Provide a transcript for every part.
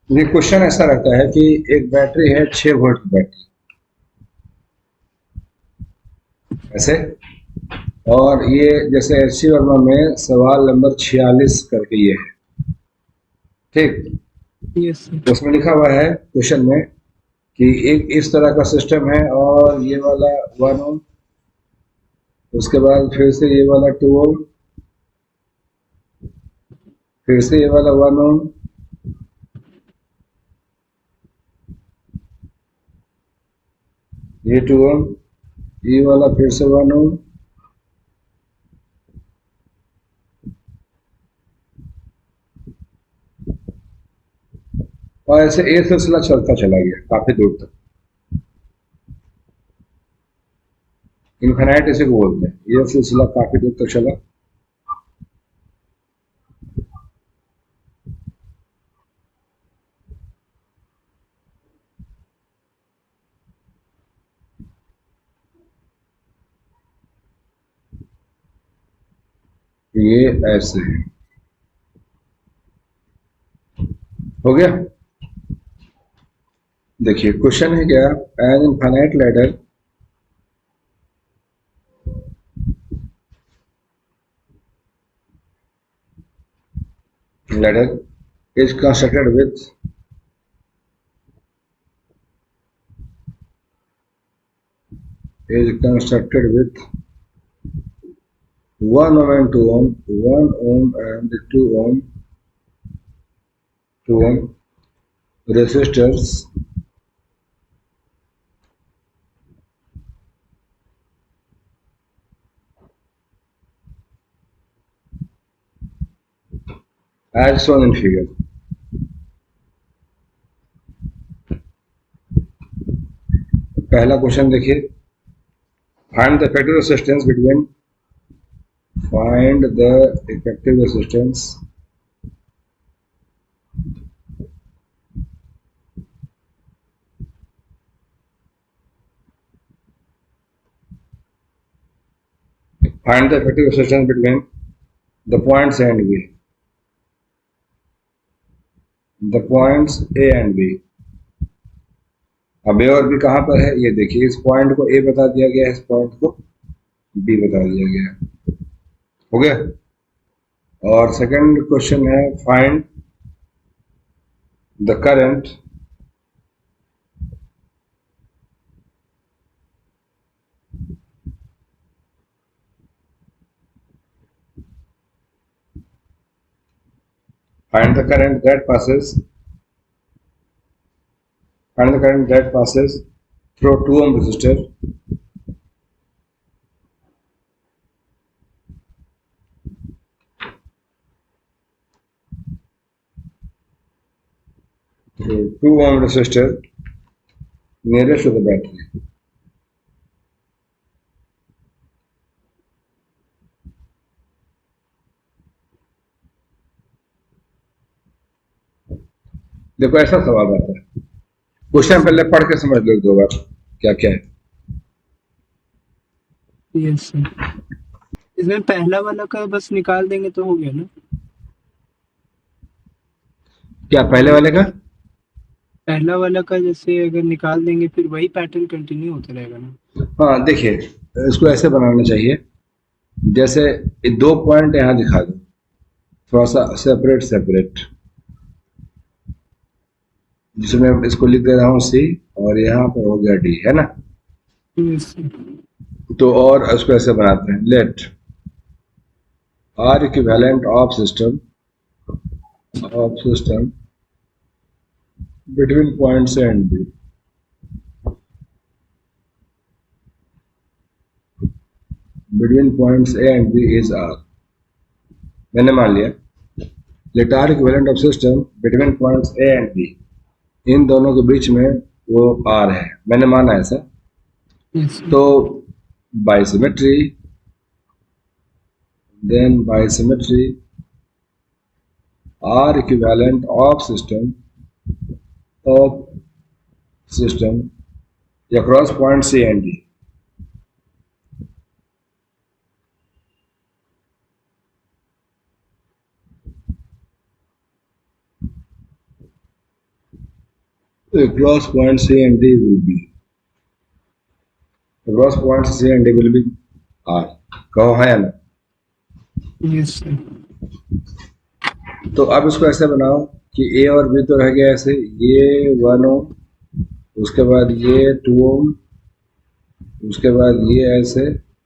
ये क्वेश्चन ऐसा रहता है कि एक बैटरी है 6 वोल्ट की बैटरी ऐसे, और ये जैसे एचसी वर्मा में सवाल नंबर 46 करके ये है, ठीक। Yes sir. उसमें लिखा हुआ है क्वेश्चन में कि एक इस तरह का सिस्टम है और ये वाला 1 ओम, उसके बाद फिर से ये वाला 2 ओम, फिर से ये वाला 1 ओम, ये 2 ओम, ये वाला फिर से 1 ओम, और ऐसे एक सिलसिला चलता चला गया काफी दूर तक। इन्फिनाइट इसे को बोलते हैं, ये सिलसिला काफी दूर तक चला। ये ऐसे है, हो गया। देखिए क्वेश्चन है क्या, an infinite ladder ladder is constructed with 1 ohm and 2 ohm, 1 ohm and 2 ohm resistors as shown in figure। पहला क्वेश्चन देखिए, find the effective resistance between, find the effective resistance find the effective resistance between the points A and B, the points A and B. अब A और B कहाँ पर है, ये देखिए, इस पॉइंट को ए बता दिया गया है, इस पॉइंट को बी बता दिया गया है, हो गया। और सेकंड क्वेश्चन है, find the current find the current that passes find the current that passes through 2 ohm resistor through 2 ohm resistor nearest to the battery। देखो ऐसा सवाल आता है, क्वेश्चन पहले पढ़ के समझ लो 2 बार क्या क्या है। Yes sir. इसमें पहला वाला का बस निकाल देंगे तो हो गया ना? क्या पहले वाले का? पहला वाला का जैसे अगर निकाल देंगे फिर वही पैटर्न कंटिन्यू होता रहेगा ना? हाँ देखिए, इसको ऐसे बनाना चाहिए, जैसे 2 पॉइंट यहाँ दिखा दो, थोड़ा सा सेपरेट सेपरेट, जिसमें इसको लिख दे रहा हूँ सी, और यहाँ पर हो गया डी, है ना। Yes sir. तो और इसको ऐसे बनाते हैं, let R equivalent of system between points A and B, between points A and B is R. मैंने मान लिया, let R equivalent of system between points A and B, इन दोनों के बीच में वो आर है, मैंने माना ऐसा। Yes sir. तो by symmetry, then by symmetry R equivalent of system across point C and D, the gross point C and D will be R. कहो है या ना? Yes sir. तो अब इसको ऐसे बनाओ कि A और B तो रह गया ऐसे, ये 1 ओम, उसके बाद ये 2 ओम, उसके बाद ये ऐसे,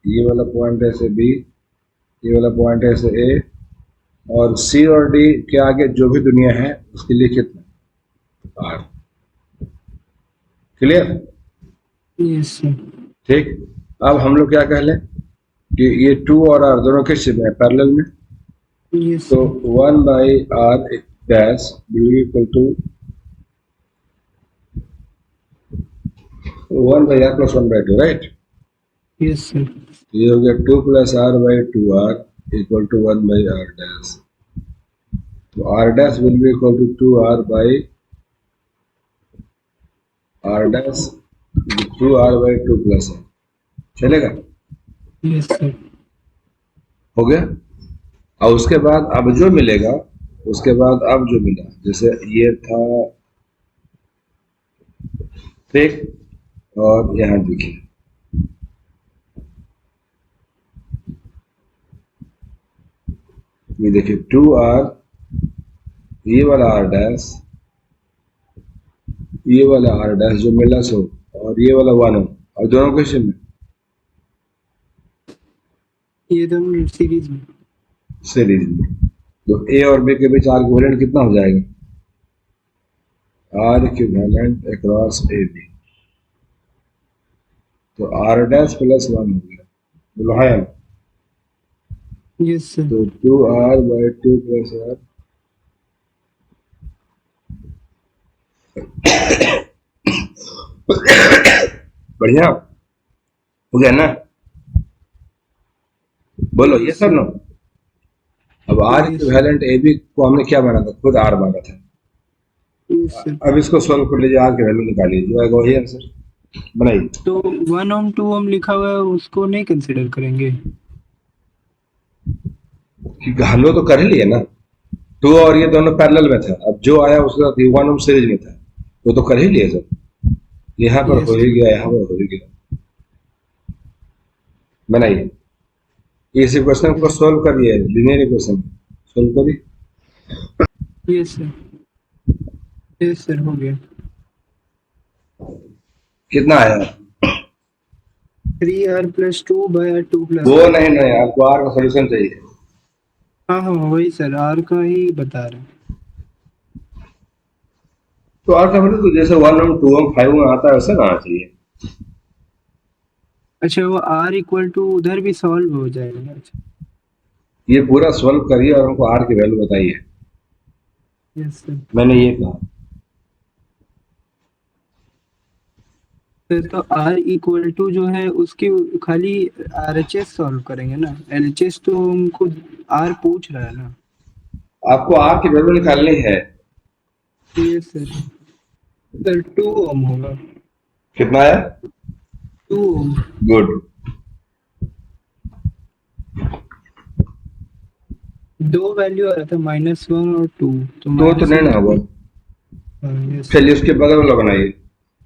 ये वाला पॉइंट ऐसे B, ये वाला पॉइंट ऐसे A, और C और D के आगे जो भी दुनिया है उसके लिए कितना? R। क्लियर? Yes sir. ठीक। अब हम लोग क्या कह लें कि ये 2 और R दोनों किस में है? पैरेलल में। यस तो sir. 1 by R dash will be equal to 1 by R plus 1 by 2, right? Yes sir. ये हो गया 2 plus R by 2R equal to 1 by R dash. तो R dash will be equal to 2R by R dash 2R by 2 plus R. चलेगा? Yes sir. हो गया। और उसके बाद अब जो मिलेगा, उसके बाद अब जो मिला, जैसे ये था, ठीक, और यहाँ देखिए ये देखिए 2R, ये वाला R डैश, ये वाला R डैश जो मिला सो, और ये वाला 1 ओम, और दोनों क्वेश्चन में ये दोनों सीरीज में। तो A और B के बीच R इक्विवेलेंट कितना हो जाएगा? R equivalent across A B, तो R डैश प्लस 1 हो गया, बोलो है? Yes sir. तो 2R by 2 plus R, बढ़िया हो गया ना? बोलो ये सब नो। अब R इक्विवेलेंट ए बी को हमने क्या माना था? खुद R माना था। Yes sir. अब इसको सॉल्व कर लीजिए, R की वैल्यू निकालिए, जो आएगा वही आंसर बनाइए। तो 1 ओम 2 ओम लिखा हुआ है उसको नहीं कंसिडर करेंगे? हम लोग तो कर ही लिए ना, 2 और ये दोनों पैरेलल में था, अब जो आया उसके साथ 1 ओम सीरीज में था, वो तो कर ही लिए सब। यहाँ पर हो ही गया, यहाँ पर हो ही गया। बनाइए इस इक्वेशन को सॉल्व करिए, लीनियर इक्वेशन सॉल्व करिए। Yes sir. यस सर, हो गया। कितना आया? 3R plus 2 by 2 plus वो नहीं, आपको R का सॉल्यूशन चाहिए। हाँ हाँ वही सर, R का ही बता रहे हैं। तो R का मतलब तो जैसे 1 ओम 2 ओम 5 ओम आता है वैसे आना चाहिए। अच्छा, वो R इक्वल टू उधर भी सॉल्व हो जाएगा ना? अच्छा, ये पूरा सॉल्व करिए और हमको R की वैल्यू बताइए। Yes sir. मैंने ये कहा सर तो R इक्वल टू जो है उसकी खाली RHS सॉल्व करेंगे ना, LHS तो हमको R पूछ रहा है ना। आपको R की वैल्यू निकालनी है। Yes sir. सर 2 ओम होगा। कितना आया? 2 ओम। गुड। दो वैल्यू आ रहा था, -1 और 2, तो तो नहीं ना होगा। यस। चलिए उसके बगल वाला बनाइए।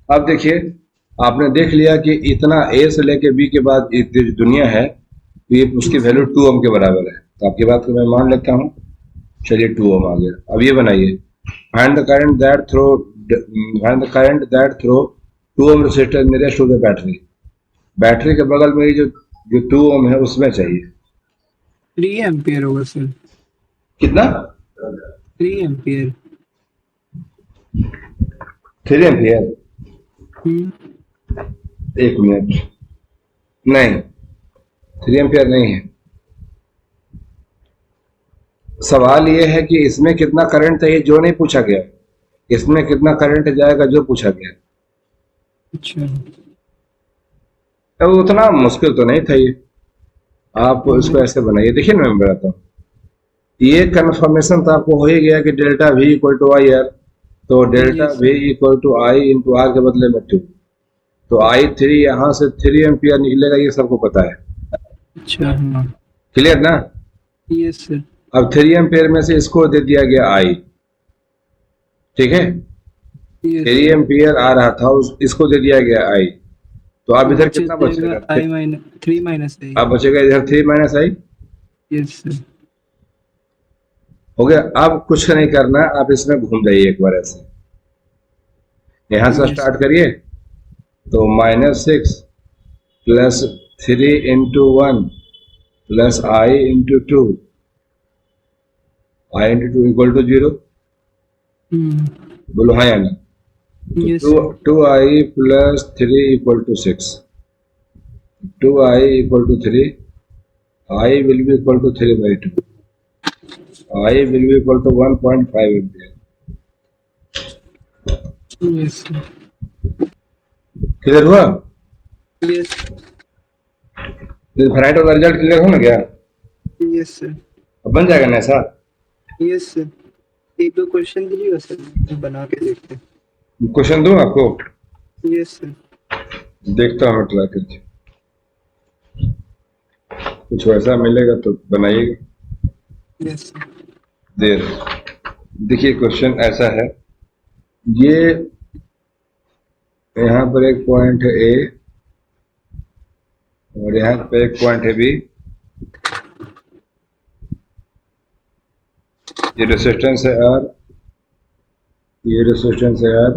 अब देखिए, आपने देख लिया कि इतना A से लेके B के बाद इतनी दुनिया है, तो ये उसकी वैल्यू 2 ओम के बराबर है, तो आपकी बात को मैं मान लेता हूँ। चलिए 2 ओम आ गया। अब ये बनाइए, find the current that through 2 ohm resistor nearest to the battery. Battery के बगल में जो 2 ओम है उसमें चाहिए 3 एम्पियर होगा सर। कितना? 3 एम्पियर। 3 एम्पियर। एक मिनट, नहीं 3 एम्पियर नहीं है। सवाल ये है कि इसमें कितना करंट चाहिए जो नहीं पूछा गया, इसमें कितना करंट जाएगा जो पूछा गया। अच्छा, तो उतना मुश्किल तो नहीं था ये। आप इसको ऐसे बनाइए, देखिए ना मैं बताता हूँ। ये कंफर्मेशन तो आपको हो ही गया कि delta V equal to I R, तो delta V equal to I into R के बदले में 2, तो I3 यहाँ से 3 एम्पियर निकलेगा, ये सबको पता है। अच्छा, हाँ क्लियर ना? Yes sir. अब 3 एम्पियर में से इसको दे दिया गया I, ठीक है? यस 3 एम्पियर आ रहा था, इसको दे दिया गया आई, तो अब इधर which is कितना देगा बचेगा? I minus 3 minus I। अब बचेगा इधर 3 माइनस आई। Yes sir. हो गया। अब कुछ नहीं करना, आप इसमें घूम जाइए एक बार ऐसे, यहां से यस स्टार्ट करिए। तो -6 plus 3 into 1 plus I into 2, I into 2 equal to 0। बोलो हाँ या ना? यस तो sir. 2i plus 3 equal to 6, 2i equal to 3, I will be equal to 3 by 2, I will be equal to 1.5 ampere। Yes sir. Clear हुआ? Yes finite वाला result clear हो ना गया? Yes sir. अब बन जाएगा ना ऐसा? Yes sir. एक दो क्वेश्चन दीजिएगा सर, बना के देखते हैं। क्वेश्चन दूं आपको? Yes sir. देखता हूँ ट्राई करके, कुछ वैसा मिलेगा तो बनाइएगा। Yes sir. देर देखिए, क्वेश्चन ऐसा है, ये यहाँ पर एक पॉइंट है ए और यहाँ पे एक पॉइंट है बी। ये रेजिस्टेंस है आर, ये रेजिस्टेंस है आर,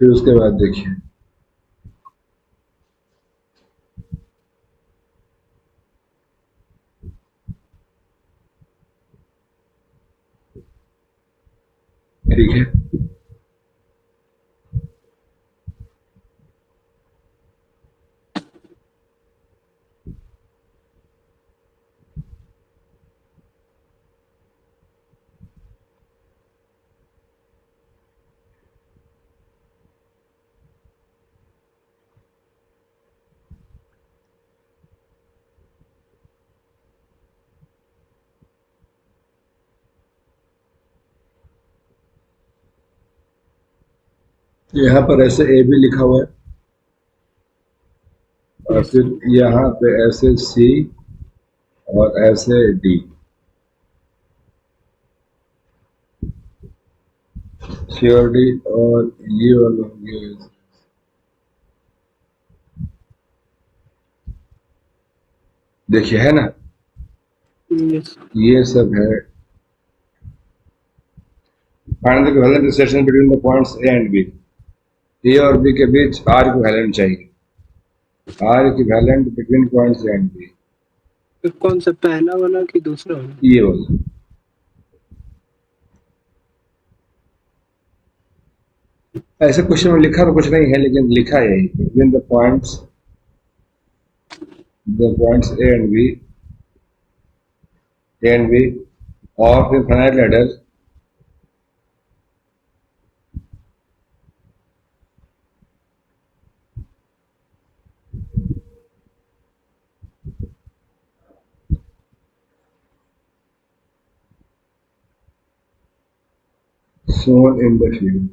फिर उसके बाद देखिए ठीक है। यहाँ पर ऐसे ए भी लिखा हुआ है और यस फिर यहाँ पे ऐसे सी और ऐसे डी, सी और डी, और ये वाला हो गया। देखिए है ना, यस ये सब है। Find the equivalent intersection between the points A and B. A और बी के बीच आर इक्विवेलेंट चाहिए, R equivalent between points A and B. तो कौन सा, पहला वाला कि दूसरा वाला? ये वाला। ऐसे क्वेश्चन में लिखा तो कुछ नहीं है, लेकिन लिखा यही, between the points A and B of a finite ladder shown in the figure।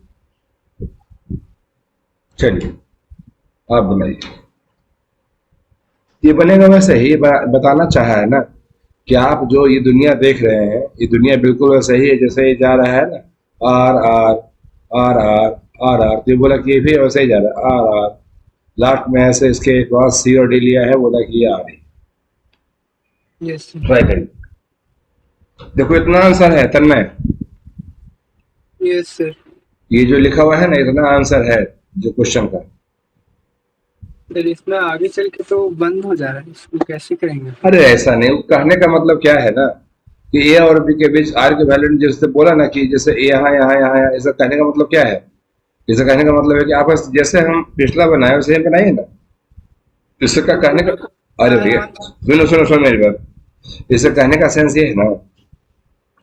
चलिए आप बनाइए। ये बनेगा वैसे ही, बताना चाहा है ना कि आप जो ये दुनिया देख रहे हैं, ये दुनिया बिल्कुल वैसे ही है जैसे ये जा रहा है ना, R R R R R R, तो ये बोला कि ये भी वैसे ही जा रहा है आर आर, लास्ट में ऐसे इसके पास सी और डी लिया है, बोला कि ये आ रही। Yes sir. ट्राई करिए, देखो इतना आंसर है तन्मय, यस सर। ये जो लिखा हुआ है ना, इतना आंसर है जो क्वेश्चन का। सर इसमें आगे चल के तो बंद हो जा रहा है, इसको कैसे करेंगे? अरे ऐसा नहीं, कहने का मतलब क्या है ना कि ए और बी के बीच आर के वैल्यू, जैसे बोला ना कि जैसे ए यहाँ यहाँ यहाँ यहाँ, ऐसा कहने का मतलब क्या है? जैसे कहने का मतलब है कि आप जैसे हम पिछला बनाए वैसे हम बनाइए ना, इससे का कहने का, अरे भैया सुनो सुनो सुनो मेरी बात, इससे कहने का सेंस ये है ना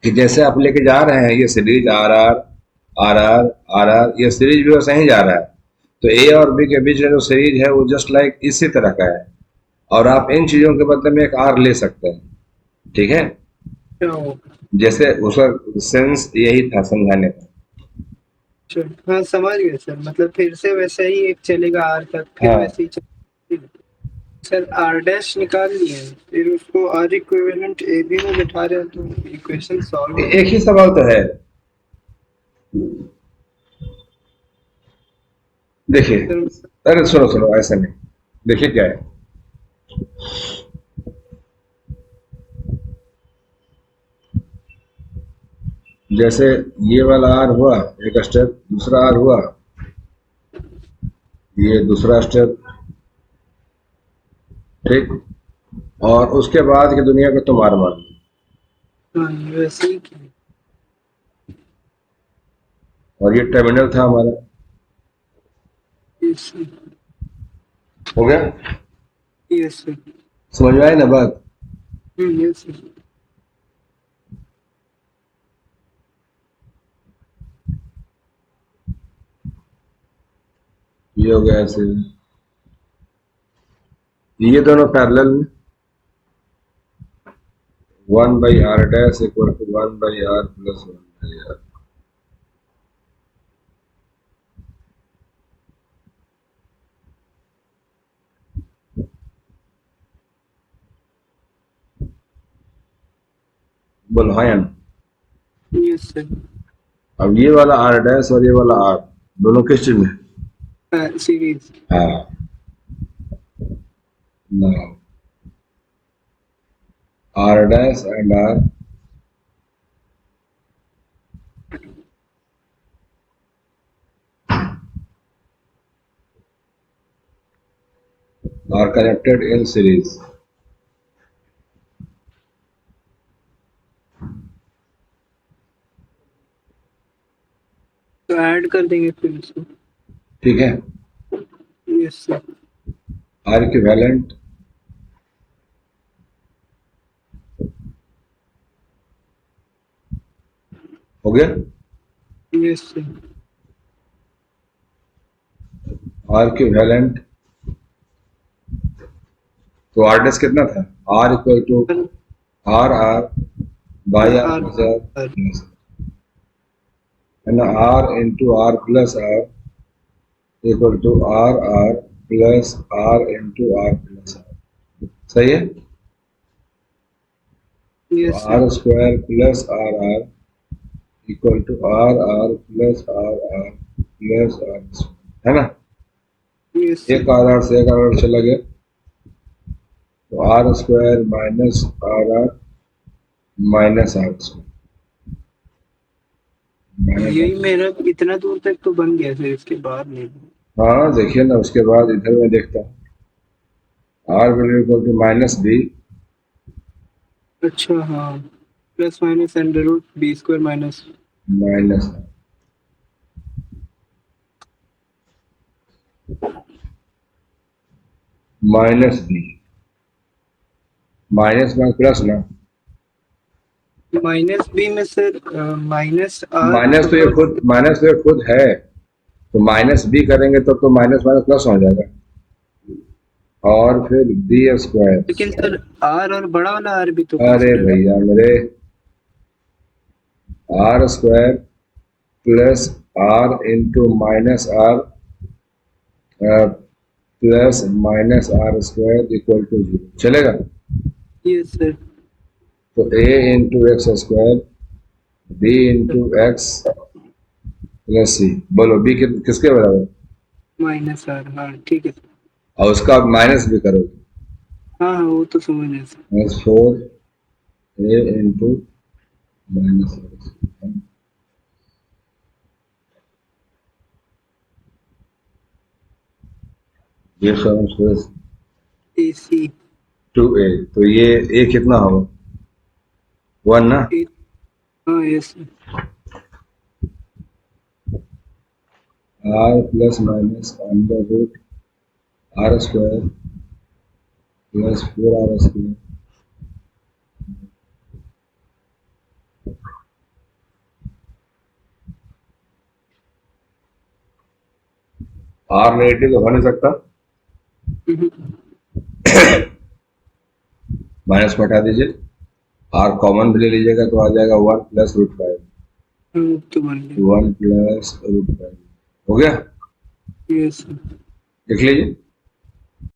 कि जैसे आप लेके जा रहे हैं ये series R R R R R R, ये सीरीज भी वैसे ही जा रहा है, तो ए और बी के बीच में जो सीरीज है वो जस्ट लाइक इसी तरह का है, और आप इन चीजों के बदले में एक आर ले सकते हैं, ठीक है? क्या होगा? जैसे उसका सेंस यही था समझाने का। हाँ समझ गए सर, मतलब फिर से वैसे ही एक चलेगा आर तक, फिर हाँ वैसे ही सर आर डैश निकाल लिए फिर उसको आर इक्विवेलेंट ए बी में बिठा रहे हैं तो इक्वेशन सॉल्व हो एक ही सवाल तो है। देखिए, सर। अरे सुनो सुनो, ऐसा नहीं। देखिए क्या है, जैसे ये वाला आर हुआ एक स्टेप, दूसरा आर हुआ, ये दूसरा स्टेप, ठीक। और उसके बाद की दुनिया को तो मार मार। हाँ वैसे ही किया। और ये टर्मिनल था हमारा, यस सर। हो गया। Yes sir. समझ में आई ना बात? Yes sir. ये हो गया ऐसे, ये दोनों पैरेलल में 1/r dash equal to 1/r plus 1/r। बोलो हाँ या ना? Yes sir. अब ये वाला आर डैश और ये वाला आर दोनों किस चीज में? सीरीज। हाँ। now r dash and r are connected in series. तो ऐड कर देंगे फिर उसको। ठीक है, यस सर। r इक्विवेलेंट हो गया। Yes sir. r इक्विवेलेंट तो r डैश कितना था? r equal to r by r plus r है ना, r into r plus r equal to r plus r into r plus r। सही है। Yes r sir. Square plus r equal to r plus r plus r, है ना। Yes एक are से एक are चला गया तो R square minus are minus R यही मेरा इतना दूर तक तो बन गया सर, इसके बाद नहीं। हाँ देखिए ना, उसके बाद इधर मैं देखता हूँ r value equal to minus b. अच्छा हाँ, plus minus under root b square minus minus minus b, minus minus plus ना, माइनस बी में सर माइनस आर माइनस तो ये खुद है, तो माइनस बी करेंगे तो माइनस माइनस प्लस हो जाएगा और फिर बी स्क्वायर। लेकिन सर आर और बड़ा वाला आर भी तो अरे कांस्टेंट है। भैया मेरे, R square plus R into minus R plus minus R square equal to 0 चलेगा। Yes sir. तो a into x square b into x plus c, बोलो b किसके बराबर? माइनस आर, हाँ ठीक है सर। और उसका आप माइनस भी करोगे, हाँ हाँ वो तो समझ रहे sir. Minus 4 a into minus r, ये सब प्लस ए सी 2a, तो ये a कितना होगा? 1 ना। हाँ yes sir. r plus minus under root r square plus 4r square, r negative तो हो नहीं सकता, माइनस को हटा दीजिए, आर कॉमन भी ले लीजिएगा तो आ जाएगा 1 प्लस रूट 5, तो बन गया। 1 प्लस रूट 5 हो गया। Yes sir. लिख लीजिए।